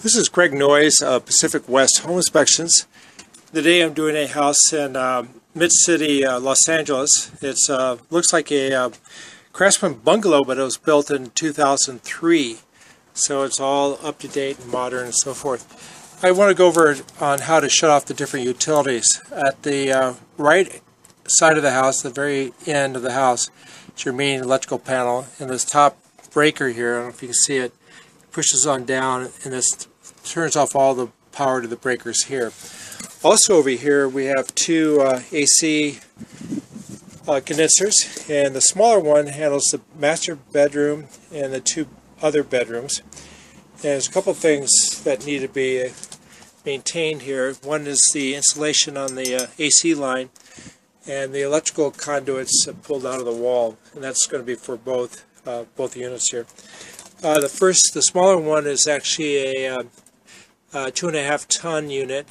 This is Greg Noyes, Pacific West Home Inspections. Today I'm doing a house in Mid-City, Los Angeles. It looks like a craftsman bungalow, but it was built in 2003. So it's all up to date and modern and so forth. I want to go over on how to shut off the different utilities. At the right side of the house, the very end of the house, is your main electrical panel. And this top breaker here, I don't know if you can see it, pushes on down, and this turns off all the power to the breakers here. Also over here we have two AC condensers, and the smaller one handles the master bedroom and the two other bedrooms. And there's a couple of things that need to be maintained here. One is the insulation on the AC line and the electrical conduits pulled out of the wall, and that's going to be for both units here. The smaller one is actually a 2.5 ton unit,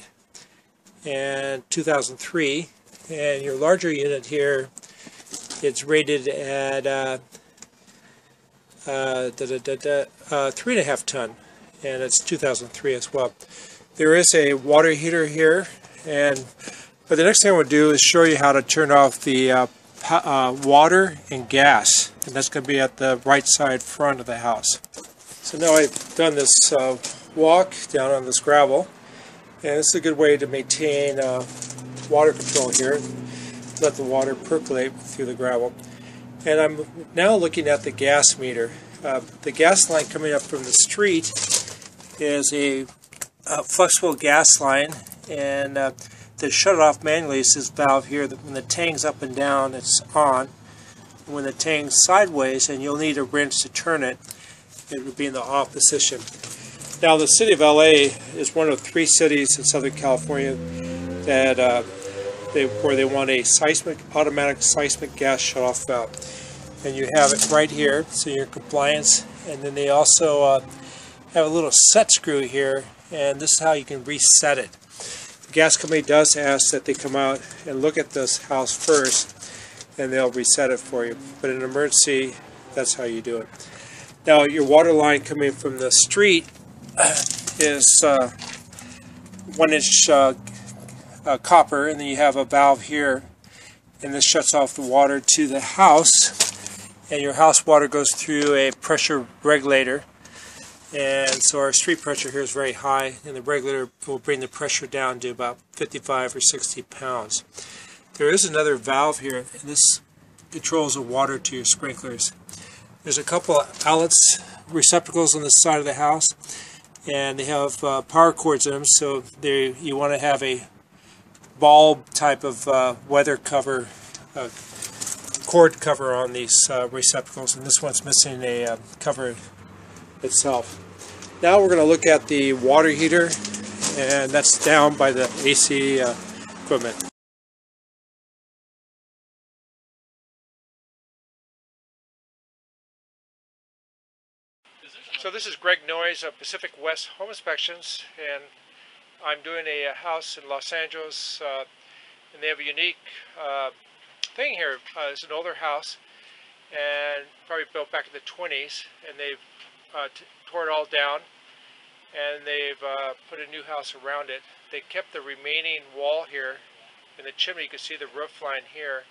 and 2003, and your larger unit here, it's rated at 3.5 ton, and it's 2003 as well. There is a water heater here, but the next thing I want to do is show you how to turn off the water and gas, and that's going to be at the right side front of the house. So now I've done this walk down on this gravel, and it's a good way to maintain water control here. Let the water percolate through the gravel. And I'm now looking at the gas meter. The gas line coming up from the street is a flexible gas line, and to shut it off manually is this valve here. When the tang's up and down, it's on. And when the tang's sideways, and you'll need a wrench to turn it, it would be in the off position. Now, the city of LA is one of 3 cities in Southern California that where they want a automatic seismic gas shutoff valve, and you have it right here, so you're in compliance. And then they also have a little set screw here, and this is how you can reset it. The gas company does ask that they come out and look at this house first, and they'll reset it for you. But in an emergency, that's how you do it. Now, your water line coming from the street is 1-inch copper, and then you have a valve here, and this shuts off the water to the house, and your house water goes through a pressure regulator. And so our street pressure here is very high, and the regulator will bring the pressure down to about 55 or 60 pounds. There is another valve here, and this controls the water to your sprinklers. There's a couple of outlets, receptacles on the side of the house, and they have power cords in them, so you want to have a bulb type of weather cover, cord cover on these receptacles, and this one's missing a cover itself. Now we're going to look at the water heater, and that's down by the AC equipment. So this is Greg Noyes of Pacific West Home Inspections, and I'm doing a house in Los Angeles, and they have a unique thing here. It's an older house, and probably built back in the 20s, and they've tore it all down, and they've put a new house around it. They kept the remaining wall here in the chimney. You can see the roof line here.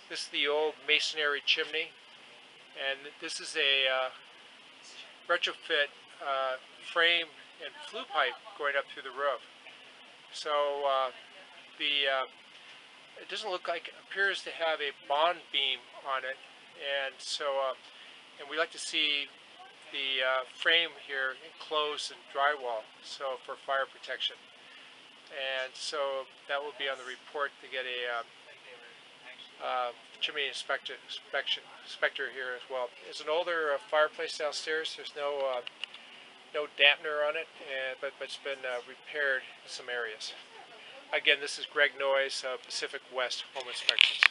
This is the old masonry chimney, and this is a retrofit frame and flue pipe going up through the roof. So it doesn't look like, it appears to have a bond beam on it, and so and we like to see the frame here enclosed in drywall, so for fire protection. And so that will be on the report to get a chimney inspector here as well. It's an older fireplace downstairs. There's no dampener on it, but it's been repaired in some areas. Again, this is Greg Noyes, Pacific West Home Inspections.